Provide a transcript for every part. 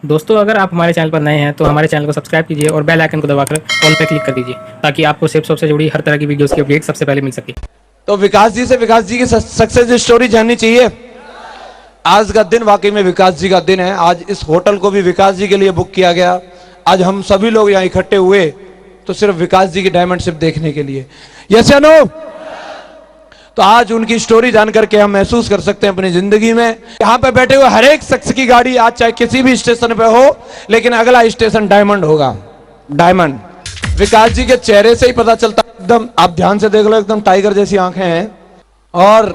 दोस्तों, अगर आप हमारे चैनल पर नए हैं तो हमारे चैनल को सब्सक्राइब कीजिए और बेल आइकन को दबाकर ऑल पे क्लिक कर दीजिए ताकि आपको सिर्फ सबसे जुड़ी हर तरह की वीडियोस की अपडेट सबसे पहले मिल सके। तो विकास जी से विकास जी की सक्सेस स्टोरी जाननी चाहिए। आज का दिन वाकई में विकास जी का दिन है। आज इस होटल को भी विकास जी के लिए बुक किया गया। आज हम सभी लोग यहाँ इकट्ठे हुए तो सिर्फ विकास जी की डायमंड शिप देखने के लिए। यस या नो? तो आज उनकी स्टोरी जान करके हम महसूस कर सकते हैं अपनी जिंदगी में। यहाँ पे बैठे हुए हर एक शख्स की गाड़ी आज चाहे किसी भी स्टेशन पे हो, लेकिन अगला स्टेशन डायमंड होगा। डायमंड विकास जी के चेहरे से ही पता चलता, एकदम आप ध्यान से देख लो, एकदम टाइगर जैसी आंखें हैं और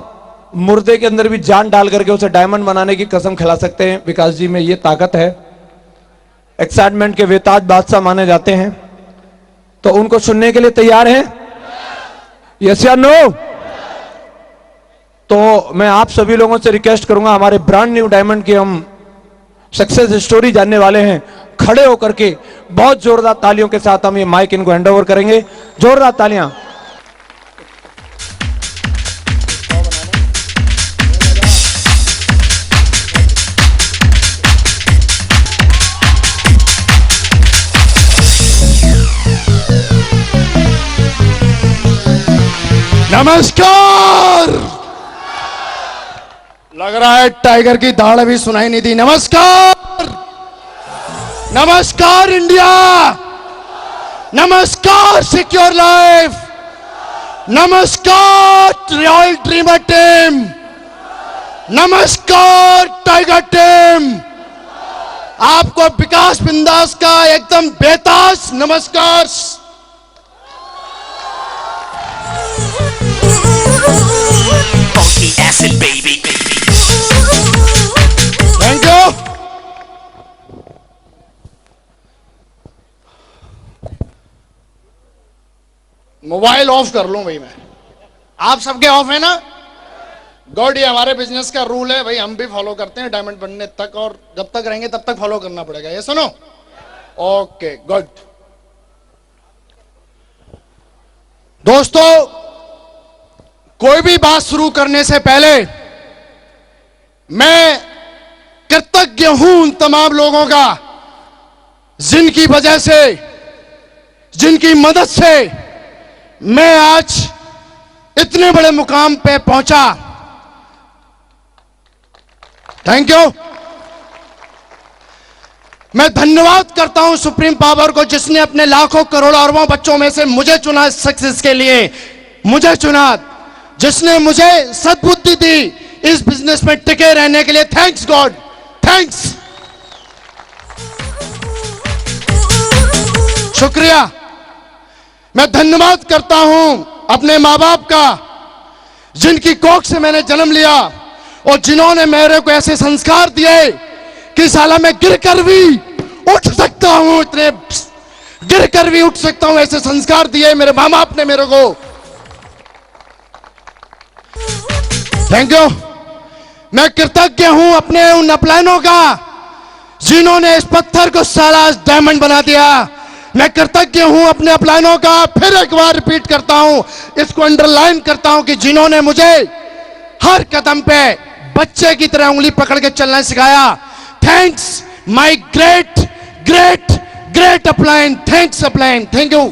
मुर्दे के अंदर भी जान डाल करके उसे डायमंड बनाने की कसम खिला सकते हैं। विकास जी में ये ताकत है। एक्साइटमेंट के बेताज बादशाह माने जाते हैं। तो उनको सुनने के लिए तैयार हैं? यस या नो? तो मैं आप सभी लोगों से रिक्वेस्ट करूंगा, हमारे ब्रांड न्यू डायमंड की हम सक्सेस स्टोरी जानने वाले हैं। खड़े होकर के बहुत जोरदार तालियों के साथ हम ये माइक इनको हैंड ओवर करेंगे। जोरदार तालियां। नमस्कार। लग रहा है टाइगर की दाढ़ भी सुनाई नहीं दी। नमस्कार, नमस्कार इंडिया, नमस्कार सिक्योर लाइफ, नमस्कार रॉयल ड्रीमर टीम, नमस्कार टाइगर टीम। आपको विकास बिंदास का एकदम बेताज नमस्कार। Acid baby. Thank you. Mobile of कर लूं भाई मैं? आप सबके ऑफ है ना? गॉड, ये हमारे बिजनेस का रूल है भाई, हम भी फॉलो करते हैं डायमंड बनने तक, और जब तक रहेंगे तब तक फॉलो करना पड़ेगा। ये सुनो? Okay good. दोस्तों, कोई भी बात शुरू करने से पहले मैं कृतज्ञ हूं उन तमाम लोगों का जिनकी वजह से, जिनकी मदद से मैं आज इतने बड़े मुकाम पे पहुंचा। Thank you. मैं धन्यवाद करता हूं सुप्रीम पावर को, जिसने अपने लाखों करोड़ों अरबों बच्चों में से मुझे चुना सक्सेस के लिए, मुझे चुना, जिसने मुझे सद्बुद्धि दी इस बिजनेस में टिके रहने के लिए। थैंक्स गॉड, थैंक्स, शुक्रिया। मैं धन्यवाद करता हूं अपने मां बाप का, जिनकी कोख से मैंने जन्म लिया और जिन्होंने मेरे को ऐसे संस्कार दिए कि साला मैं गिरकर भी उठ सकता हूं, इतने गिरकर भी उठ सकता हूं, ऐसे संस्कार दिए मेरे मां बाप ने मेरे को। Thank you. मैं कृतज्ञ हूं अपने उन अपलाइनों का जिन्होंने इस पत्थर को साला डायमंड बना दिया। मैं कृतज्ञ हूं अपने अपलाइनों का, फिर एक बार रिपीट करता हूं, इसको अंडरलाइन करता हूं, कि जिन्होंने मुझे हर कदम पे बच्चे की तरह उंगली पकड़ के चलना सिखाया। Thanks my great great great upline. Thanks upline, thank you,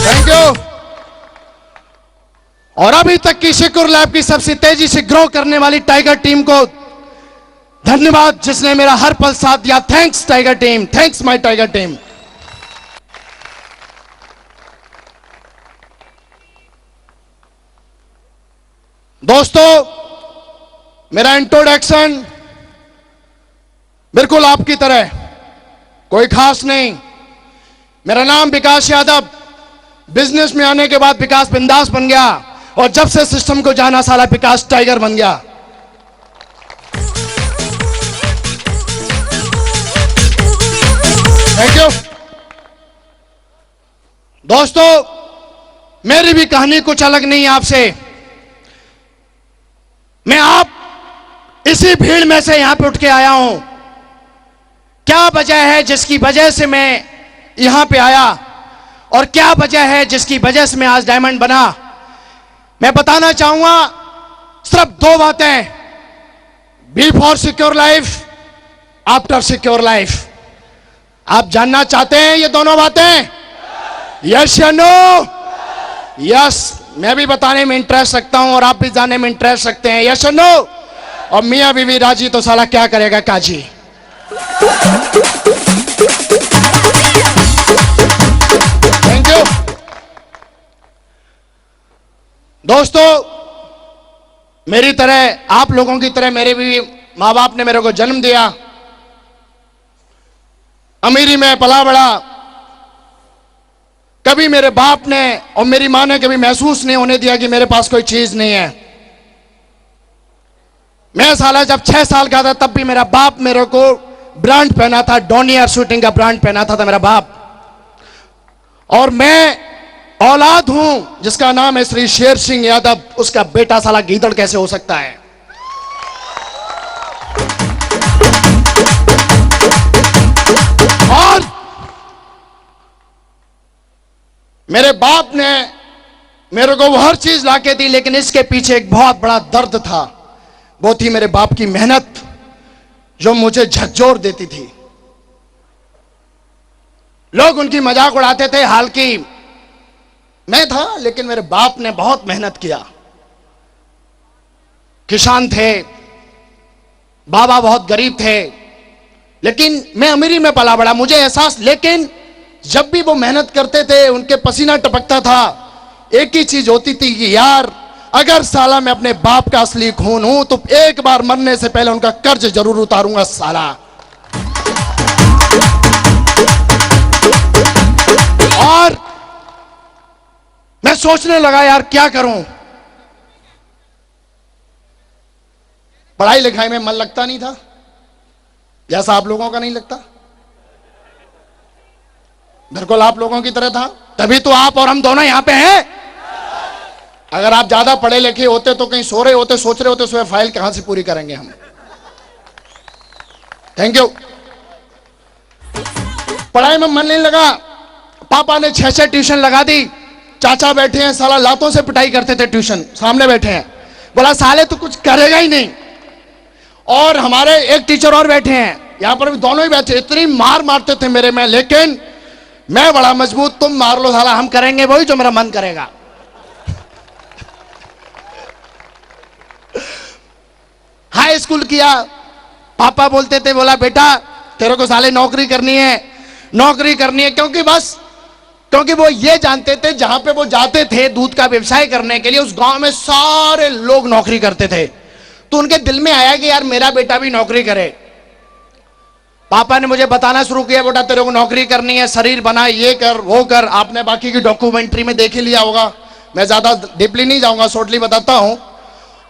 thank you. और अभी तक की सिक्योर लैब की सबसे तेजी से ग्रो करने वाली टाइगर टीम को धन्यवाद, जिसने मेरा हर पल साथ दिया। Thanks tiger team, thanks my tiger team. दोस्तों, मेरा इंट्रोडक्शन बिल्कुल आपकी तरह कोई खास नहीं। मेरा नाम विकास यादव, बिजनेस में आने के बाद विकास बिंदास बन गया, और जब से सिस्टम को जाना साला विकास टाइगर बन गया। Thank you. दोस्तों, मेरी भी कहानी कुछ अलग नहीं है आपसे। मैं आप इसी भीड़ में से यहां पे उठ के आया हूं। क्या वजह है जिसकी वजह से मैं यहां पे आया, और क्या वजह है जिसकी वजह से मैं आज डायमंड बना? मैं बताना चाहूंगा सिर्फ दो बातें। Before secure life, after secure life. आप जानना चाहते हैं ये दोनों बातें? यस या नो? यस, मैं भी बताने में इंटरेस्ट रखता हूं और आप भी जानने में इंटरेस्ट रखते हैं। यस या नो? और मियां बीवी राजी तो साला क्या करेगा काजी। थैंक यू दोस्तों। मेरी तरह, आप लोगों की तरह मेरे भी मां बाप ने मेरे को जन्म दिया, अमीरी में पला बड़ा। कभी मेरे बाप ने और मेरी मां ने कभी महसूस नहीं होने दिया कि मेरे पास कोई चीज नहीं है। मैं साला जब 6 साल का था तब भी मेरा बाप मेरे को ब्रांड पहना था, डोनियर शूटिंग का ब्रांड पहना था मेरा बाप। और मैं औलाद हूं जिसका नाम है श्री शेर सिंह यादव, उसका बेटा साला गीदड़ कैसे हो सकता है? और मेरे बाप ने मेरे को वो हर चीज लाके दी, लेकिन इसके पीछे एक बहुत बड़ा दर्द था। वो थी मेरे बाप की मेहनत जो मुझे झकझोर देती थी। लोग उनकी मजाक उड़ाते थे, हाल की मैं था, लेकिन मेरे बाप ने बहुत मेहनत किया। किसान थे, बाबा बहुत गरीब थे, लेकिन मैं अमीरी में पला बड़ा, मुझे एहसास। लेकिन जब भी वो मेहनत करते थे, उनके पसीना टपकता था, एक ही चीज होती थी कि यार अगर साला मैं अपने बाप का असली खून हूं तो एक बार मरने से पहले उनका कर्ज जरूर उतारूंगा साला। और मैं सोचने लगा यार क्या करूं। पढ़ाई लिखाई में मन लगता नहीं था, जैसा आप लोगों का नहीं लगता। बिल्कुल आप लोगों की तरह था, तभी तो आप और हम दोनों यहां पे हैं। अगर आप ज्यादा पढ़े लिखे होते तो कहीं सो रहे होते, सोच रहे होते सुबह फाइल कहां से पूरी करेंगे हम। Thank you. पढ़ाई में मन नहीं लगा, पापा ने 6 ट्यूशन लगा दी। चाचा बैठे हैं, साला लातों से पिटाई करते थे, ट्यूशन सामने बैठे हैं। बोला साले तो कुछ करेगा ही नहीं। और हमारे एक टीचर और बैठे हैं, यहां पर भी दोनों ही बैठे, इतनी मार मारते थे मेरे में, लेकिन मैं बड़ा मजबूत, तुम मार लो साला, हम करेंगे वही जो मेरा मन करेगा। हाई स्कूल किया, पापा बोलते थे, बोला बेटा तेरे को साले नौकरी करनी है, नौकरी करनी है। क्योंकि वो ये जानते थे जहां पे वो जाते थे दूध का व्यवसाय करने के लिए, उस गांव में सारे लोग नौकरी करते थे। तो उनके दिल में आया कि यार मेरा बेटा भी नौकरी करे। पापा ने मुझे बताना शुरू किया, बेटा तेरे को नौकरी करनी है, शरीर बना, ये कर वो कर। आपने बाकी की डॉक्यूमेंट्री में देख ही लिया होगा, मैं ज्यादा डीपली नहीं जाऊंगा, शॉर्टली बताता हूं।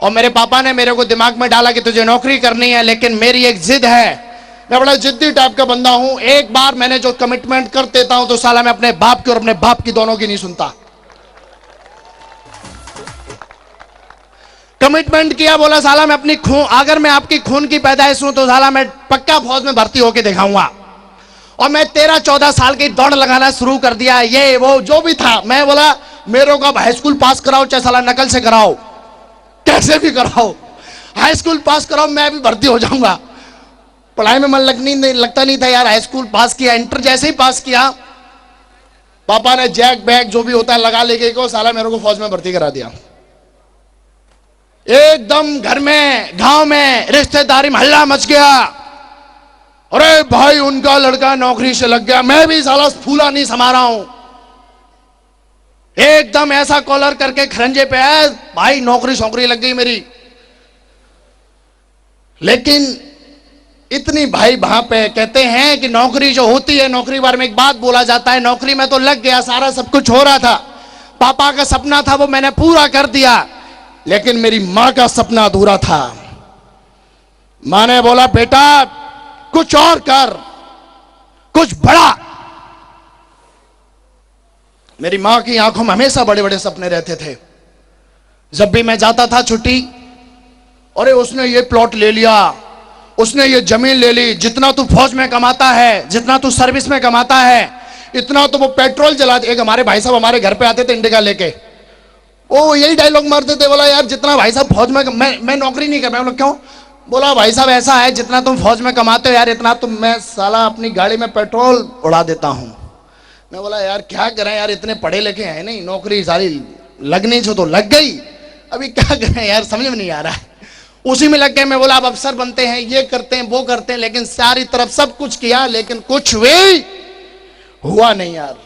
और मेरे पापा ने मेरे को दिमाग में डाला कि तुझे नौकरी करनी है, लेकिन मेरी एक जिद है, मैं बड़ा जिद्दी टाइप का बंदा हूं। एक बार मैंने जो कमिटमेंट कर देता हूं तो साला मैं अपने बाप की और अपने बाप की दोनों की नहीं सुनता। कमिटमेंट किया, बोला साला मैं अपनी खून, अगर मैं आपकी खून की पैदाइश हूं तो साला मैं पक्का फौज में भर्ती होके दिखाऊंगा। और मैं 13-14 साल की दौड़ लगाना शुरू कर दिया, ये वो जो भी था। मैं बोला मेरे को हाई स्कूल पास कराओ, चाहे साला नकल से कराओ, कैसे भी कराओ, हाई स्कूल पास कराओ, मैं भी भर्ती हो जाऊंगा। पढ़ाई में मन लगता नहीं था यार। हाई स्कूल पास किया, इंटर जैसे ही पास किया, पापा ने जैक बैग जो भी होता है लगा लेके को साला मेरे को फौज में भर्ती करा दिया। एकदम घर में, गांव में, रिश्तेदारी में हल्ला मच गया। अरे भाई उनका लड़का नौकरी से लग गया, मैं भी साला फूला नहीं समा रहा हूं। एकदम ऐसा कॉलर करके खरंजे पे आया, भाई नौकरी लग गई मेरी। लेकिन इतनी भाई वहां पे कहते हैं कि नौकरी जो होती है, नौकरी बारे में एक बात बोला जाता है, नौकरी में तो लग गया, सारा सब कुछ हो रहा था, पापा का सपना था वो मैंने पूरा कर दिया, लेकिन मेरी मां का सपना अधूरा था। मां ने बोला बेटा कुछ और कर, कुछ बड़ा। मेरी मां की आंखों में हमेशा बड़े बड़े सपने रहते थे। जब भी मैं जाता था छुट्टी, अरे उसने ये प्लॉट ले लिया, उसने ये जमीन ले ली, जितना तू फौज में कमाता है, जितना तू सर्विस में कमाता है, इतना तो वो पेट्रोल जला। एक हमारे भाई साहब हमारे घर पे आते थे इंडिका लेके, वो यही डायलॉग मारते थे, बोला यार जितना भाई साहब फौज में, मैं नौकरी नहीं कर रहा। क्यों? बोला भाई साहब ऐसा है, जितना तुम फौज में कमाते हो यार इतना तुम, मैं साला अपनी गाड़ी में पेट्रोल उड़ा देता हूं। मैं बोला यार क्या करें यार, इतने पढ़े लिखे हैं नहीं, नौकरी सारी लगनी छो तो लग गई, अभी क्या करें यार समझ में नहीं आ रहा है, उसी में लग गए। मैं बोला अब अफसर बनते हैं, ये करते हैं वो करते हैं, लेकिन सारी तरफ सब कुछ किया लेकिन कुछ भी हुआ नहीं यार।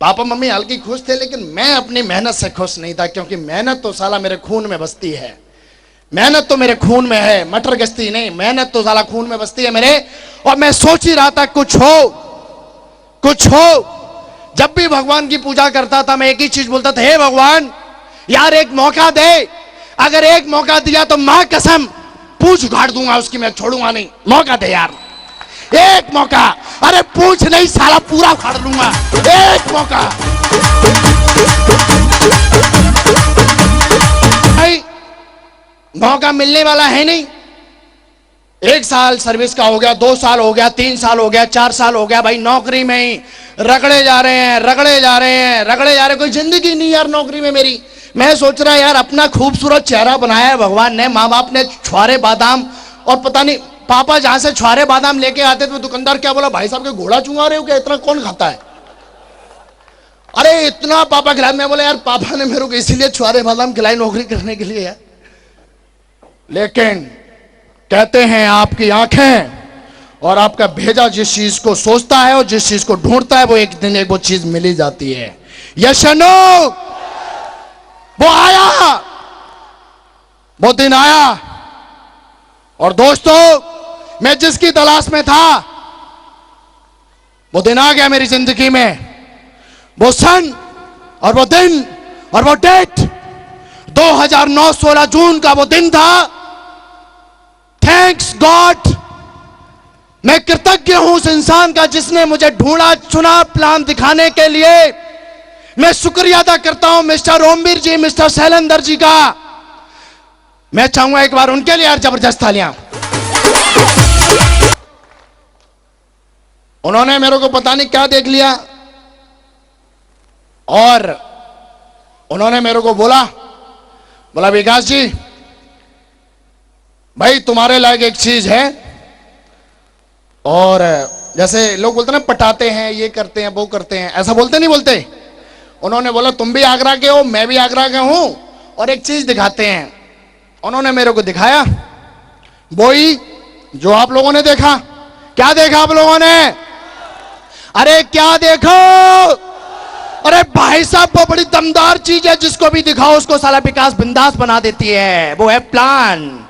पापा मम्मी हल्की खुश थे लेकिन मैं अपनी मेहनत से खुश नहीं था, क्योंकि मेहनत तो साला मेरे खून में बसती है, मेहनत तो मेरे खून में है, मटर गश्ती नहीं, मेहनत तो साला खून में बसती है मेरे। और मैं सोच ही रहा था कुछ हो कुछ हो। जब भी भगवान की पूजा करता था मैं एक ही चीज बोलता था, हे भगवान यार एक मौका दे, अगर एक मौका दिया तो मां कसम पूछ उखाड़ दूंगा उसकी, मैं छोड़ूंगा नहीं, मौका दे यार एक मौका, अरे पूछ नहीं साला पूरा उखाड़ लूंगा, एक मौका। भाई मौका मिलने वाला है नहीं, 1 साल सर्विस का हो गया, 2 साल हो गया, 3 साल हो गया, 4 साल हो गया, भाई नौकरी में ही रगड़े जा रहे हैं, रगड़े जा रहे हैं, रगड़े जा रहे हैं, कोई जिंदगी नहीं यार नौकरी में मेरी। मैं सोच रहा यार अपना खूबसूरत चेहरा बनाया है भगवान ने, माँ बाप ने छुआरे बादाम, और पता नहीं पापा जहां से छुआरे बादाम लेके आते थे दुकानदार क्या बोला, भाई साहब के घोड़ा चुंगा रहे हो क्या, इतना कौन खाता है, अरे इतना पापा खिलाया। मैं बोला यार पापा ने मेरे को इसीलिए छुआरे बादाम खिलाई नौकरी करने के लिए यार। लेकिन कहते हैं आपकी आंखें और आपका भेजा जिस चीज को सोचता है और जिस चीज को ढूंढता है वो एक दिन एक वो चीज मिल ही जाती है। यशनो वो आया, वो दिन आया, और दोस्तों मैं जिसकी तलाश में था वो दिन आ गया मेरी जिंदगी में, वो सन और वो दिन और वो डेट 2009 16 जून का वो दिन था। थैंक्स गॉड, मैं कृतज्ञ हूं उस इंसान का जिसने मुझे ढूंढा चुना प्लान दिखाने के लिए। मैं शुक्रिया अदा करता हूं मिस्टर ओमवीर जी, मिस्टर शैलेंद्र जी का। मैं चाहूंगा एक बार उनके लिए यार जबरदस्त तालियां। उन्होंने मेरे को पता नहीं क्या देख लिया और उन्होंने मेरे को बोला विकास जी भाई तुम्हारे लायक एक चीज है, और जैसे लोग बोलते ना पटाते हैं, ये करते हैं वो करते हैं, ऐसा बोलते नहीं बोलते। उन्होंने बोला तुम भी आगरा के हो, मैं भी आगरा का हूं, और एक चीज दिखाते हैं। उन्होंने मेरे को दिखाया वही जो आप लोगों ने देखा। क्या देखा आप लोगों ने, अरे क्या देखो, अरे भाई साहब वो बड़ी दमदार चीज है, जिसको भी दिखाओ उसको साला विकास बिंदास बना देती है, वो है प्लान।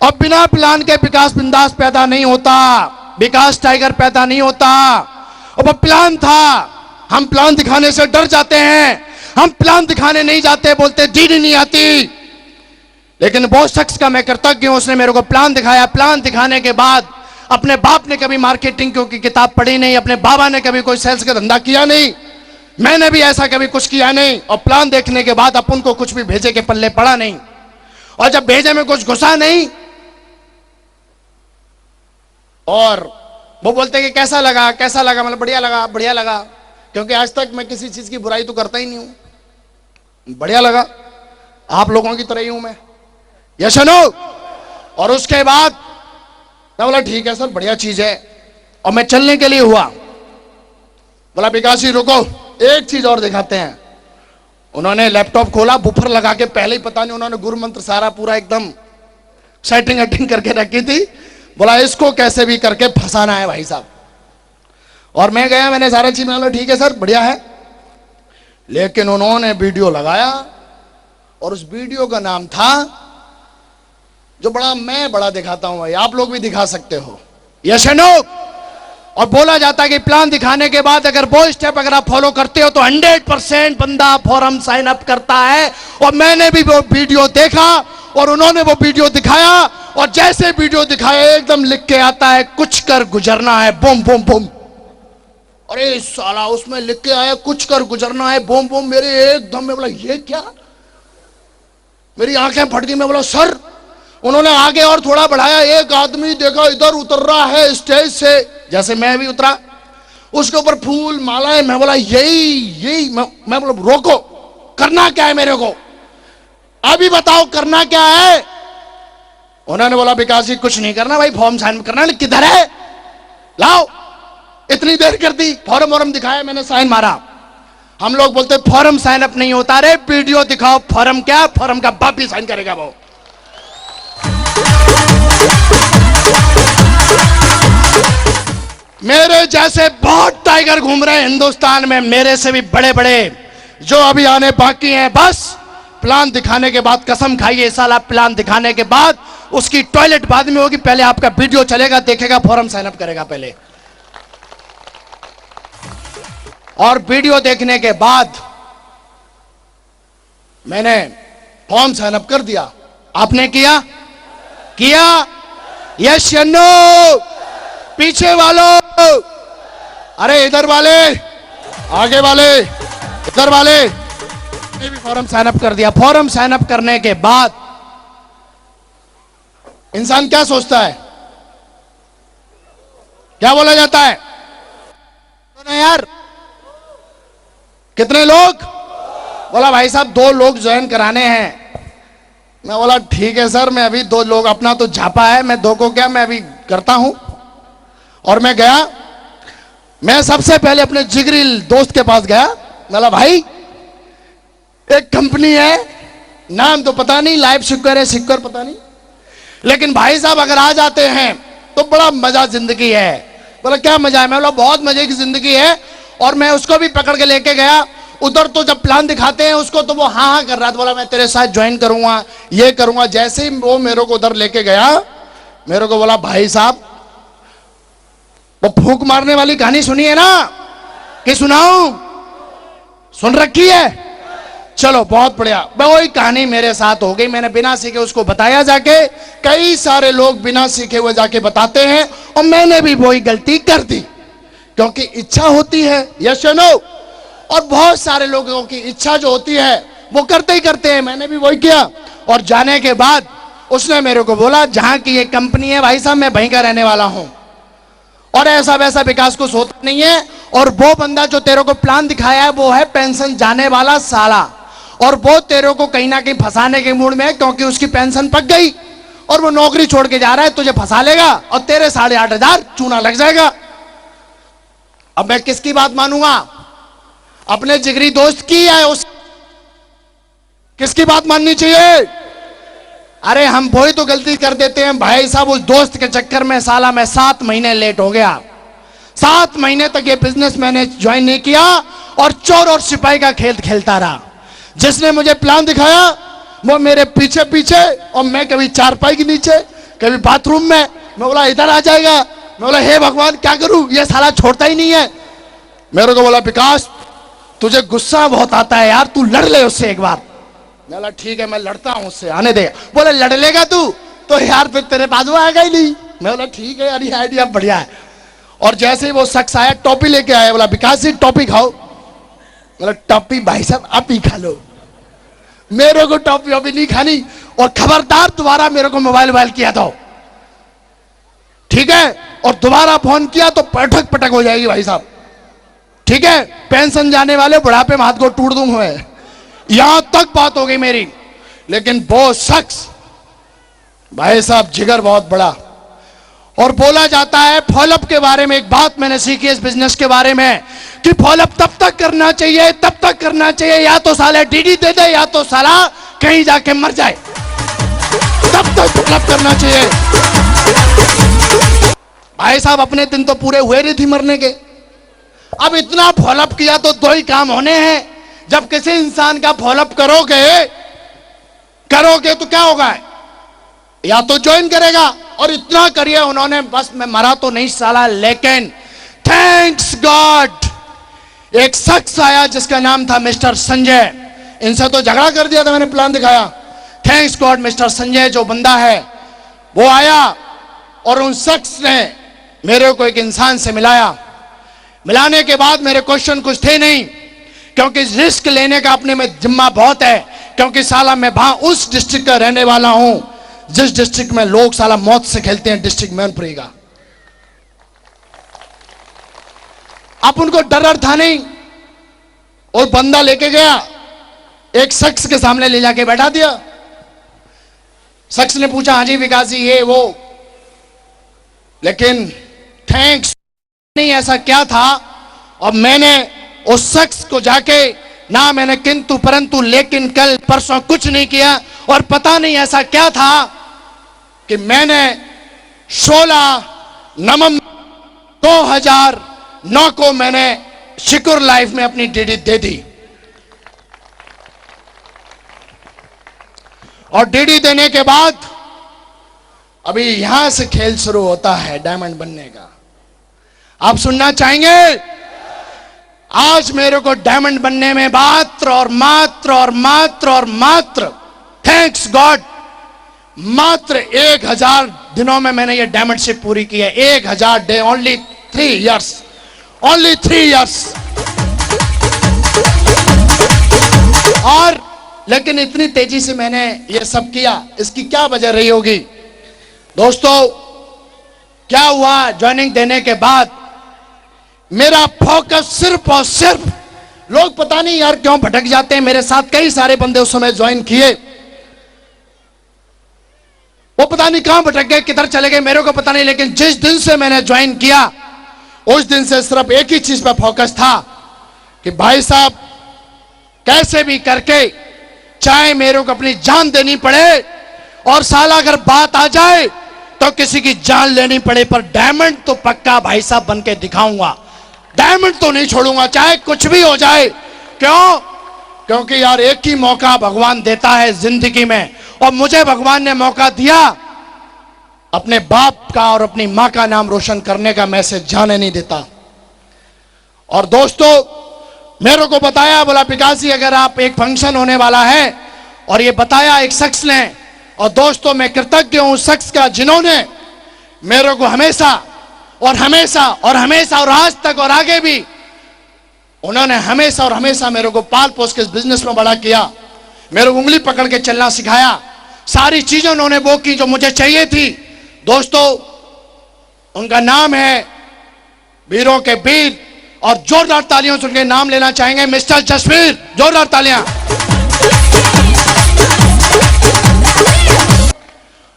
और बिना प्लान के विकास बिंदास पैदा नहीं होता, विकास टाइगर पैदा नहीं होता। और वो प्लान था, हम प्लान दिखाने से डर जाते हैं, हम प्लान दिखाने नहीं जाते, बोलते दीदी नहीं आती। लेकिन वो शख्स का मैं कृतज्ञ हूं, उसने मेरे को प्लान दिखाया। प्लान दिखाने के बाद अपने बाप ने कभी मार्केटिंग की किताब पढ़ी नहीं, अपने बाबा ने कभी कोई सेल्स का धंधा किया नहीं, मैंने भी ऐसा कभी कुछ किया नहीं। और प्लान देखने के बाद अपन को कुछ भी भेजे के पल्ले पड़ा नहीं, और जब भेजे में कुछ घुसा नहीं, और वो बोलते कि कैसा लगा मतलब बढ़िया लगा, क्योंकि आज तक मैं किसी चीज की बुराई तो करता ही नहीं हूं। बढ़िया लगा, आप लोगों की तरह ही हूं मैं, यशनो। और उसके बाद मैं बोला ठीक है सर बढ़िया चीज है, और मैं चलने के लिए हुआ। बोला विकास जी रुको, एक चीज और दिखाते हैं। उन्होंने लैपटॉप खोला, बुफर लगा के, पहले ही पता नहीं उन्होंने गुरु मंत्र सारा पूरा एकदम सेटिंग करके रखी थी। बोला इसको कैसे भी करके फंसाना है भाई साहब। और मैं गया, मैंने सारा चीज बोला ठीक है सर बढ़िया है। लेकिन उन्होंने वीडियो लगाया, और उस वीडियो का नाम था जो मैं बड़ा दिखाता हूं भाई, आप लोग भी दिखा सकते हो, यशनो। और बोला जाता है कि प्लान दिखाने के बाद अगर वो स्टेप अगर आप फॉलो करते हो तो 100% बंदा फॉरम साइन अप करता है। और मैंने भी वो वीडियो देखा, और उन्होंने वो वीडियो दिखाया, और जैसे वीडियो दिखाया एकदम लिख के आता है कुछ कर गुजरना है, बूम बूम बूम। अरे साला उसमें लिख के आया कुछ कर गुजरना है, बूम बूम। मेरे एकदम में बोला ये क्या, मेरी आंखें फट गई। मैं बोला सर, उन्होंने आगे और थोड़ा बढ़ाया, एक आदमी देखा इधर उतर रहा है स्टेज से, जैसे मैं भी उतरा, उसके ऊपर फूल मालाएं। मैं बोला यही मैं बोला रोको, करना क्या है मेरे को। अभी बताओ करना क्या है? उन्होंने बोला विकास जी कुछ नहीं करना भाई, फॉर्म साइन करना है। किधर है, लाओ। इतनी देर कर दी, फॉर्म दिखाया, मैंने साइन मारा। हम लोग बोलते फॉर्म साइन अप नहीं होता रे, वीडियो दिखाओ। फॉर्म क्या, फॉर्म का बाप भी साइन करेगा वो। मेरे जैसे बहुत टाइगर घूम रहे हैं हिंदुस्तान में, मेरे से भी बड़े बड़े, जो अभी आने बाकी हैं। बस प्लान दिखाने के बाद कसम खाइए, साला प्लान दिखाने के बाद उसकी टॉयलेट बाद में होगी, पहले आपका वीडियो चलेगा, देखेगा, फॉर्म साइन अप करेगा पहले। और वीडियो देखने के बाद मैंने फॉर्म साइन अप कर दिया। आपने किया? यस या नो? पीछे वालों, अरे इधर वाले, आगे वाले, इधर वाले ने भी फॉर्म साइन अप कर दिया। फॉर्म साइन अप करने के बाद इंसान क्या सोचता है, क्या बोला जाता है? तो यार कितने लोग? बोला भाई साहब 2 लोग ज्वाइन कराने हैं। मैं बोला ठीक है सर, मैं अभी 2 लोग, अपना तो झापा है, मैं 2 को क्या, मैं अभी करता हूं। और मैं गया, मैं सबसे पहले अपने जिगरी दोस्त के पास गया। बोला भाई एक कंपनी है, नाम तो पता नहीं, लाइव सिक्योर है, सिक्योर पता नहीं, लेकिन भाई साहब अगर आ जाते हैं तो बड़ा मजा जिंदगी है। बोला क्या मजा है? मैं बोला बहुत मजे की जिंदगी है। और मैं उसको भी पकड़ के लेके गया उधर, तो जब प्लान दिखाते हैं उसको तो वो हाँ कर रहा था। बोला मैं तेरे साथ ज्वाइन करूंगा, ये करूंगा। जैसे ही वो मेरे को उधर लेके गया, मेरे को बोला भाई साहब वो फूंक मारने वाली कहानी सुनी है ना, कि सुनाऊं? सुन रखी है? चलो बहुत बढ़िया। वही कहानी मेरे साथ हो गई। मैंने बिना सीखे उसको बताया जाके, कई सारे लोग बिना सीखे हुए जाके बताते हैं, और मैंने भी वही गलती कर दी, क्योंकि इच्छा होती है। यस या नो? और बहुत सारे लोगों की इच्छा जो होती है वो करते ही करते हैं। मैंने भी वही किया। और जाने के बाद उसने मेरे को बोला जहां की ये कंपनी है भाई साहब, मैं वहीं का रहने वाला हूं, और ऐसा वैसा विकास कुछ होता नहीं है। और वो बंदा जो तेरे को प्लान दिखाया है वो है पेंशन जाने वाला साला, और वो तेरे को कहीं ना कहीं फंसाने के मूड में है, क्योंकि उसकी पेंशन पक गई और वो नौकरी छोड़ के जा रहा है, तुझे फंसा लेगा और तेरे 8,500 चूना लग जाएगा। अब मैं किसकी बात मानूंगा? अपने जिगरी दोस्त की या उस किसकी बात माननी चाहिए? अरे हम वही तो गलती कर देते हैं भाई साहब। उस दोस्त के चक्कर में साला मैं 7 महीने लेट हो गया। 7 महीने तक ये बिजनेस मैंने ज्वाइन नहीं किया और चोर और सिपाही का खेल खेलता रहा। जिसने मुझे प्लान दिखाया वो मेरे पीछे पीछे, और मैं कभी चारपाई के नीचे, कभी बाथरूम में। मैं बोला इधर आ जाएगा, मैं बोला हे भगवान क्या करूं, ये साला छोड़ता ही नहीं है। मेरे को बोला विकास तुझे गुस्सा बहुत आता है यार, तू लड़ ले उससे एक बार। मैं बोला ठीक है मैं लड़ता हूं उससे, आने दे। बोले लड़ लेगा तू तो यार फिर तेरे पास वो आएगा ही नहीं। मैं बोला ठीक है यार, ये आइडिया बढ़िया है। और जैसे ही वो शख्स आया, टॉपी लेके आया, बोला विकास जी टॉपी खाओ। बोला टॉपी भाई साहब आप ही खा लो, मेरे को टॉपी वॉपी नहीं खानी, और खबरदार दोबारा मेरे को मोबाइल किया दो, ठीक है? और दोबारा फोन किया तो पटक पटक हो जाएगी भाई साहब, ठीक है? पेंशन जाने वाले बुढ़ापे में हाथ को टूट दूंगा। यहां तक बात हो गई मेरी। लेकिन वो शख्स भाई साहब जिगर बहुत बड़ा। और बोला जाता है फॉलोअप के बारे में, एक बात मैंने सीखी इस बिजनेस के बारे में, कि फॉलोअप तब तक करना चाहिए, तब तक करना चाहिए या तो साले डीडी दे दे या तो साला कहीं जाके मर जाए, तब तक फॉलोअप करना चाहिए। भाई साहब अपने दिन तो पूरे हुए नहीं थी मरने के। अब इतना फॉलोअप किया तो 2 ही काम होने हैं। जब किसी इंसान का फॉलोअप करोगे तो क्या होगा? या तो ज्वाइन करेगा, और इतना करिए उन्होंने, बस मैं मरा तो नहीं साला। लेकिन थैंक्स गॉड एक शख्स आया जिसका नाम था मिस्टर संजय। इनसे तो झगड़ा कर दिया था मैंने प्लान दिखाया। थैंक्स गॉड मिस्टर संजय जो बंदा है वो आया, और उन शख्स ने मेरे को एक इंसान से मिलाया। मिलाने के बाद मेरे क्वेश्चन कुछ थे नहीं, क्योंकि रिस्क लेने का अपने में जिम्मा बहुत है। क्योंकि साला मैं वहां उस डिस्ट्रिक्ट का रहने वाला हूं जिस डिस्ट्रिक्ट में लोग साला मौत से खेलते हैं, डिस्ट्रिक्ट मैनपुरी का। अब उनको डर था नहीं, और बंदा लेके गया, एक शख्स के सामने ले जाके बैठा दिया। शख्स ने पूछा हाँ जी विकास जी ये वो, लेकिन थैंक्स नहीं ऐसा क्या था। और मैंने उस शख्स को जाके ना मैंने किंतु परंतु लेकिन कल परसों कुछ नहीं किया। और पता नहीं ऐसा क्या था कि मैंने 16 नवंबर 2009 को मैंने शिकुर लाइफ में अपनी डीडी दे दी। और डीडी देने के बाद अभी यहां से खेल शुरू होता है डायमंड बनने का। आप सुनना चाहेंगे? आज मेरे को डायमंड बनने में मात्र और मात्र और मात्र और मात्र थैंक्स गॉड मात्र 1000 दिनों में मैंने ये डायमंडशिप पूरी की है। 1000 day, only 3 years, only 3 years. और लेकिन इतनी तेजी से मैंने ये सब किया, इसकी क्या वजह रही होगी? दोस्तों क्या हुआ, ज्वाइनिंग देने के बाद मेरा फोकस सिर्फ और सिर्फ, लोग पता नहीं यार क्यों भटक जाते हैं। मेरे साथ कई सारे बंदे उस समय ज्वाइन किए, वो पता नहीं कहां भटक गए, किधर चले गए, मेरे को पता नहीं। लेकिन जिस दिन से मैंने ज्वाइन किया उस दिन से सिर्फ एक ही चीज पर फोकस था कि भाई साहब कैसे भी करके चाहे मेरे को अपनी जान देनी पड़े, और साला अगर बात आ जाए तो किसी की जान लेनी पड़े, पर डायमंड तो पक्का भाई साहब बन के दिखाऊंगा। डायमंड तो नहीं छोड़ूंगा चाहे कुछ भी हो जाए। क्यों? क्योंकि यार एक ही मौका भगवान देता है जिंदगी में, और मुझे भगवान ने मौका दिया अपने बाप का और अपनी मां का नाम रोशन करने का। मैं इसे जाने नहीं देता। और दोस्तों मेरे को बताया, बोला विकास जी अगर आप एक फंक्शन होने वाला है, और ये बताया एक शख्स ने। और दोस्तों मैं कृतज्ञ हूं उस शख्स का जिन्होंने मेरे को हमेशा और हमेशा और हमेशा और आज तक और आगे भी उन्होंने हमेशा और हमेशा मेरे को पाल पोस के इस बिजनेस में बड़ा किया, मेरे को उंगली पकड़ के चलना सिखाया, सारी चीजें उन्होंने वो की जो मुझे चाहिए थी। दोस्तों उनका नाम है वीरों के वीर, और जोरदार तालियों से उनके नाम लेना चाहेंगे मिस्टर जसवीर। जोरदार तालियां।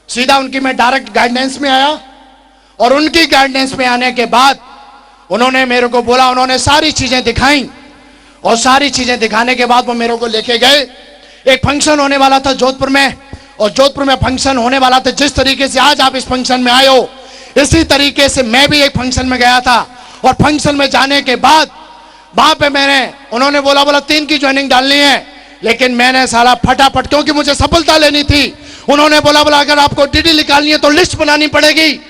सीधा उनकी मैं डायरेक्ट गाइडेंस में आया, और उनकी गाइडेंस में आने के बाद उन्होंने मेरे को बोला, उन्होंने सारी चीजें दिखाई, और सारी चीजें दिखाने के बाद वो मेरे को लेके गए। एक फंक्शन होने वाला था जोधपुर में, और जोधपुर में फंक्शन होने वाला था। जिस तरीके से आज आप इस फंक्शन में आए हो, इसी तरीके से मैं भी एक फंक्शन में गया था। और फंक्शन में जाने के बाद वहां पे उन्होंने बोला 3 की ज्वाइनिंग डालनी है, लेकिन मैंने सारा फटाफट, क्योंकि मुझे सफलता लेनी थी। उन्होंने बोला अगर आपको डीडी निकालनी है तो लिस्ट बनानी पड़ेगी,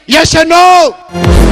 यस या नो।